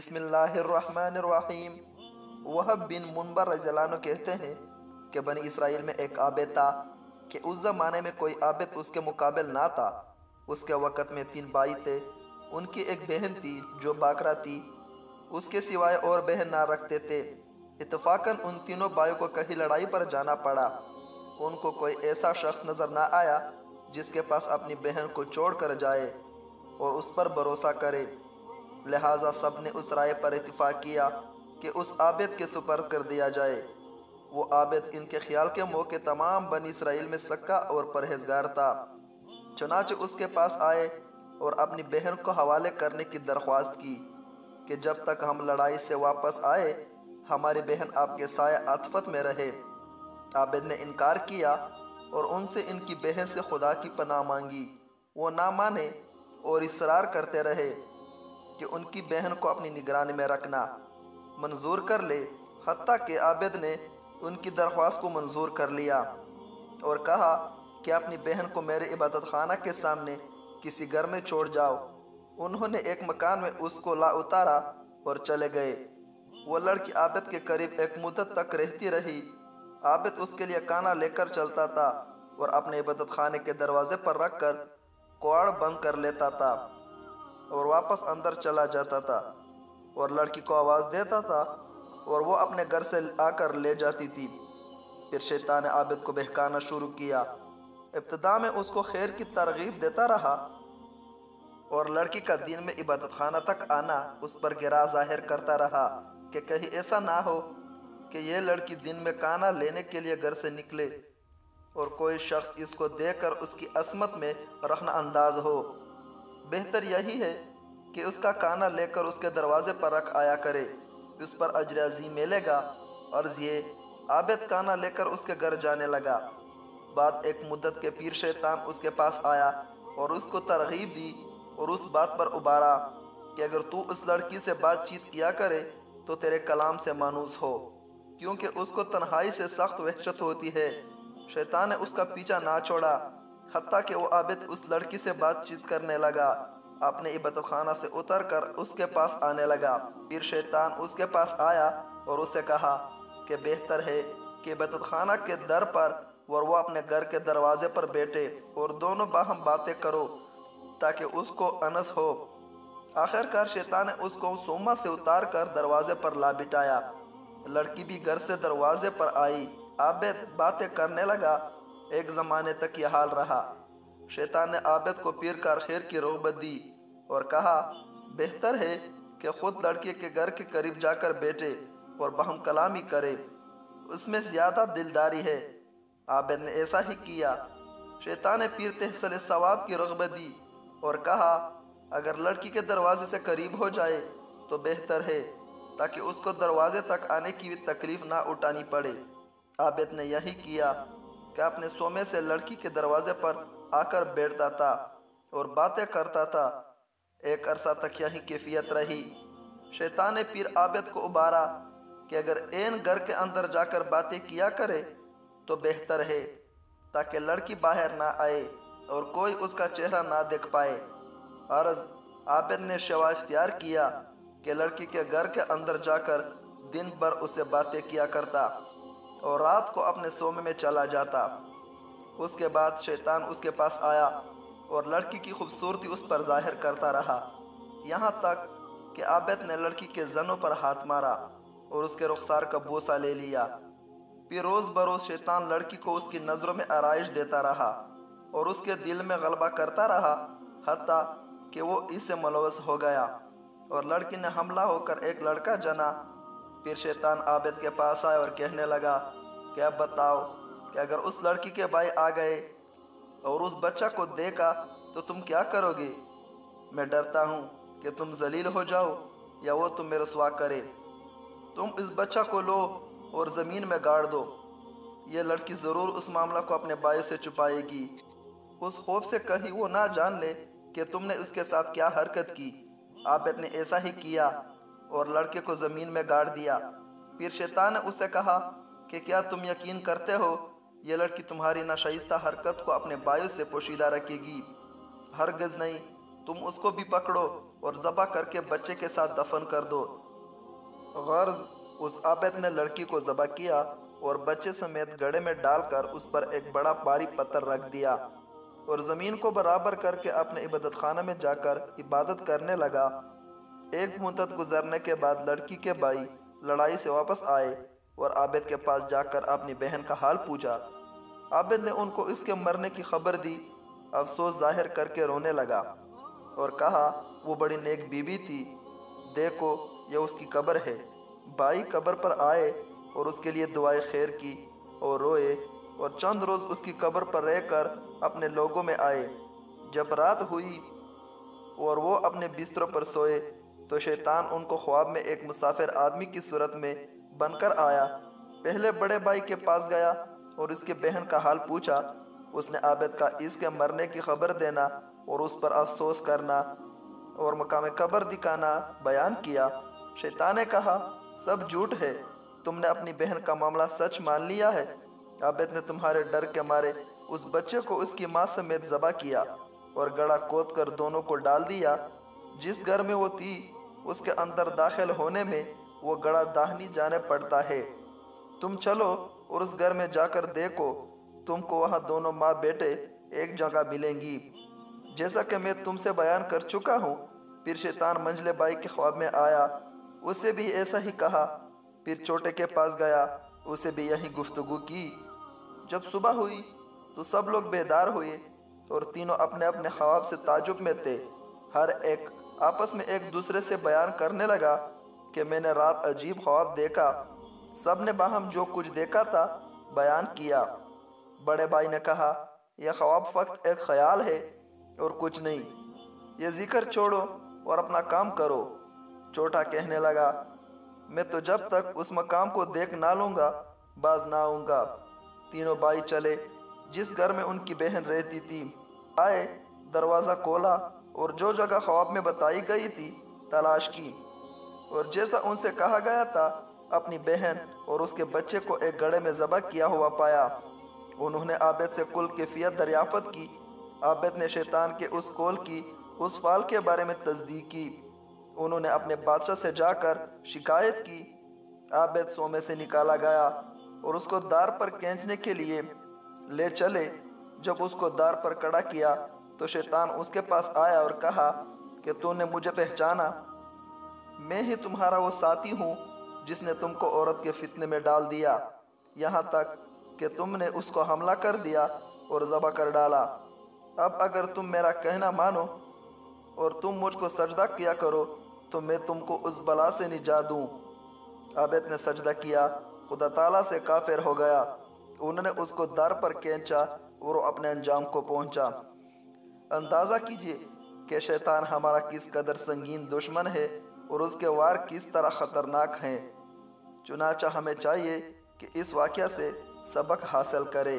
बिस्मिल्लाहिर्रहमानिर्रहीम। वहब बिन मुनबर रज़ियल्लाहु अन्हु कहते हैं कि बनी इसराइल में एक आबिद था कि उस ज़माने में कोई आबिद उसके मुकाबिल ना था। उसके वक़्त में 3 भाई थे। उनकी एक बहन थी जो बाकरा थी, उसके सिवाय और बहन ना रखते थे। इत्तफ़ाक़न उन तीनों भाइयों को कहीं लड़ाई पर जाना पड़ा। उनको कोई ऐसा शख्स नज़र ना आया जिसके पास अपनी बहन को छोड़ कर जाए और उस पर भरोसा करे। लिहाजा सब ने उस राय पर इत्तिफ़ाक़ किया कि उस आबिद के सुपर्द कर दिया जाए। वो आबिद इनके ख्याल के मौके तमाम बनी इसराइल में सक्का और परहेजगार था। चुनांचे उसके पास आए और अपनी बहन को हवाले करने की दरख्वास्त की कि जब तक हम लड़ाई से वापस आए हमारी बहन आपके साया आतफत में रहे। आबिद ने इनकार किया और उनसे इनकी बहन से खुदा की पनाह मांगी। वो ना माने और इसरार करते रहे कि उनकी बहन को अपनी निगरानी में रखना मंजूर कर ले। हत्ता कि आबिद ने उनकी दरख्वास्त को मंजूर कर लिया और कहा कि अपनी बहन को मेरे इबादत खाना के सामने किसी घर में छोड़ जाओ। उन्होंने एक मकान में उसको ला उतारा और चले गए। वो लड़की आबिद के करीब एक मुद्दत तक रहती रही। आबिद उसके लिए खाना लेकर चलता था और अपने इबादत खाने के दरवाजे पर रख कर कुआड़ बंद कर लेता था और वापस अंदर चला जाता था और लड़की को आवाज़ देता था और वो अपने घर से आकर ले जाती थी। फिर शैतान ने आबिद को बहकाना शुरू किया। इब्तिदा में उसको खैर की तरगीब देता रहा और लड़की का दिन में इबादत खाना तक आना उस पर गिरा ज़ाहिर करता रहा कि कहीं ऐसा ना हो कि ये लड़की दिन में खाना लेने के लिए घर से निकले और कोई शख्स इसको देखकर उसकी असमत में रखना अंदाज हो। बेहतर यही है कि उसका खाना लेकर उसके दरवाजे पर रख आया करे, उस पर अजर अज़ीम मिलेगा। अर्ज़ ये आबिद खाना लेकर उसके घर जाने लगा। बाद एक मुद्दत के पीर शैतान उसके पास आया और उसको तरगीब दी और उस बात पर उबारा कि अगर तू उस लड़की से बातचीत किया करे तो तेरे कलाम से मानूस हो, क्योंकि उसको तन्हाई से सख्त वहशत होती है। शैतान ने उसका पीछा ना छोड़ा हत्ता कि वो आबिद उस लड़की से बातचीत करने लगा। अपने इबादत खाना से उतर कर उसके पास आने लगा। फिर शैतान उसके पास आया और उसे कहा कि बेहतर है कि इबादत खाना के दर पर और वो अपने घर के दरवाजे पर बैठे और दोनों बाहम बातें करो ताकि उसको अनस हो। आखिरकार शैतान ने उसको सोमा से उतार कर दरवाजे पर ला बिठाया। लड़की भी घर से दरवाजे पर आई। आबिद बातें करने लगा। एक ज़माने तक यह हाल रहा। शैतान ने आबिद को पीर कार खैर की रग़बत दी और कहा बेहतर है कि ख़ुद लड़के के घर के करीब जाकर बैठे और बहम कलामी करे, उसमें ज़्यादा दिलदारी है। आबिद ने ऐसा ही किया। शैतान ने पीर तहसील सवाब की रग़बत दी और कहा अगर लड़की के दरवाजे से करीब हो जाए तो बेहतर है ताकि उसको दरवाजे तक आने की भी तकलीफ़ ना उठानी पड़े। आबिद ने यही किया कि अपने सोमे से लड़की के दरवाजे पर आकर बैठता था और बातें करता था। एक अरसा तक यही कैफियत रही। शैतान ने फिर आबिद को उबारा कि अगर ऐन घर के अंदर जाकर बातें किया करे तो बेहतर है ताकि लड़की बाहर ना आए और कोई उसका चेहरा ना देख पाए। अर्ज़ आबिद ने शवा इख्तियार किया कि लड़की के घर के अंदर जाकर दिन भर उससे बातें किया करता और रात को अपने सोमे में चला जाता। उसके बाद शैतान उसके पास आया और लड़की की खूबसूरती उस पर ज़ाहिर करता रहा, यहाँ तक कि आबिद ने लड़की के ज़नों पर हाथ मारा और उसके रुखसार का बोसा ले लिया। फिर रोज़ बरोज़ शैतान लड़की को उसकी नज़रों में आराइश देता रहा और उसके दिल में गलबा करता रहा हत्ता कि वो इससे मुलव्वस हो गया और लड़की ने हमला होकर एक लड़का जना। फिर शैतान आबिद के पास आया और कहने लगा कि अब बताओ कि अगर उस लड़की के भाई आ गए और उस बच्चा को देखा तो तुम क्या करोगे? मैं डरता हूँ कि तुम जलील हो जाओ या वो तुम्हें रसवा करे। तुम इस बच्चा को लो और ज़मीन में गाड़ दो। ये लड़की ज़रूर उस मामला को अपने भाई से छुपाएगी, उस खौफ से कहीं वो ना जान ले कि तुमने उसके साथ क्या हरकत की। आबिद ने ऐसा ही किया और लड़के को ज़मीन में गाड़ दिया। फिर शैतान ने उससे कहा कि क्या तुम यकीन करते हो ये लड़की तुम्हारी नाशाइस्ता हरकत को अपने भाइयों से पोशीदा रखेगी? हरगिज़ नहीं। तुम उसको भी पकड़ो और ज़बह करके बच्चे के साथ दफन कर दो। गर्ज उस आबिद ने लड़की को ज़बह किया और बच्चे समेत गड्ढे में डालकर उस पर एक बड़ा भारी पत्थर रख दिया और ज़मीन को बराबर करके अपने इबादत खाना में जाकर इबादत करने लगा। एक मुद्दत गुजरने के बाद लड़की के भाई लड़ाई से वापस आए और आबिद के पास जाकर अपनी बहन का हाल पूछा। आबिद ने उनको इसके मरने की खबर दी। अफसोस जाहिर करके रोने लगा और कहा, वो बड़ी नेक बीबी थी, देखो यह उसकी कब्र है। भाई कब्र पर आए और उसके लिए दुआए खैर की और रोए और चंद रोज़ उसकी कब्र पर रहकर अपने लोगों में आए। जब रात हुई और वो अपने बिस्तरों पर सोए तो शैतान उनको ख्वाब में एक मुसाफिर आदमी की सूरत में बनकर आया। पहले बड़े भाई के पास गया और उसकी बहन का हाल पूछा। उसने आबिद का इसके मरने की खबर देना और उस पर अफसोस करना और मकाम कब्र दिखाना बयान किया। शैतान ने कहा, सब झूठ है, तुमने अपनी बहन का मामला सच मान लिया है। आबिद ने तुम्हारे डर के मारे उस बच्चे को उसकी माँ समेत ज़बह किया और गड़ा खोद कर दोनों को डाल दिया। जिस घर में वो थी उसके अंदर दाखिल होने में वो गड़ा दाहिनी जाने पड़ता है। तुम चलो और उस घर में जाकर देखो, तुमको वहाँ दोनों माँ बेटे एक जगह मिलेंगी, जैसा कि मैं तुमसे बयान कर चुका हूँ। फिर शैतान मंझले भाई के ख्वाब में आया, उसे भी ऐसा ही कहा। फिर छोटे के पास गया, उसे भी यही गुफ्तगू की। जब सुबह हुई तो सब लोग बेदार हुए और तीनों अपने अपने ख्वाब से ताजुब में थे। हर एक आपस में एक दूसरे से बयान करने लगा कि मैंने रात अजीब ख्वाब देखा। सब ने बाहम जो कुछ देखा था बयान किया। बड़े भाई ने कहा, यह ख्वाब फक्त एक ख्याल है और कुछ नहीं, ये जिक्र छोड़ो और अपना काम करो। छोटा कहने लगा, मैं तो जब तक उस मकाम को देख ना लूँगा बाज ना आऊँगा। तीनों भाई चले जिस घर में उनकी बहन रहती थी। आए, दरवाज़ा खोला और जो जगह ख्वाब में बताई गई थी तलाश की और जैसा उनसे कहा गया था अपनी बहन और उसके बच्चे को एक गड्ढे में ज़बह किया हुआ पाया। उन्होंने आबिद से कुल कैफियत दरियाफ़त की। आबिद ने शैतान के उस कौल की उस फाल के बारे में तस्दीक की। उन्होंने अपने बादशाह से जाकर शिकायत की। आबिद सोमे से निकाला गया और उसको दार पर खींचने के लिए ले चले। जब उसको दार पर खड़ा किया तो शैतान उसके पास आया और कहा कि तूने मुझे पहचाना, मैं ही तुम्हारा वो साथी हूँ जिसने तुमको औरत के फितने में डाल दिया, यहाँ तक कि तुमने उसको हमला कर दिया और ज़बह कर डाला। अब अगर तुम मेरा कहना मानो और तुम मुझको सजदा किया करो तो मैं तुमको उस बला से निजात दूँ। आबिद ने सजदा किया, खुदा ताला से काफिर हो गया। उन्होंने उसको दर पर खींचा और वो अपने अंजाम को पहुंचा। अंदाज़ा कीजिए कि शैतान हमारा किस कदर संगीन दुश्मन है और उसके वार किस तरह ख़तरनाक हैं। चुनांचे हमें चाहिए कि इस वाक़या से सबक हासिल करें।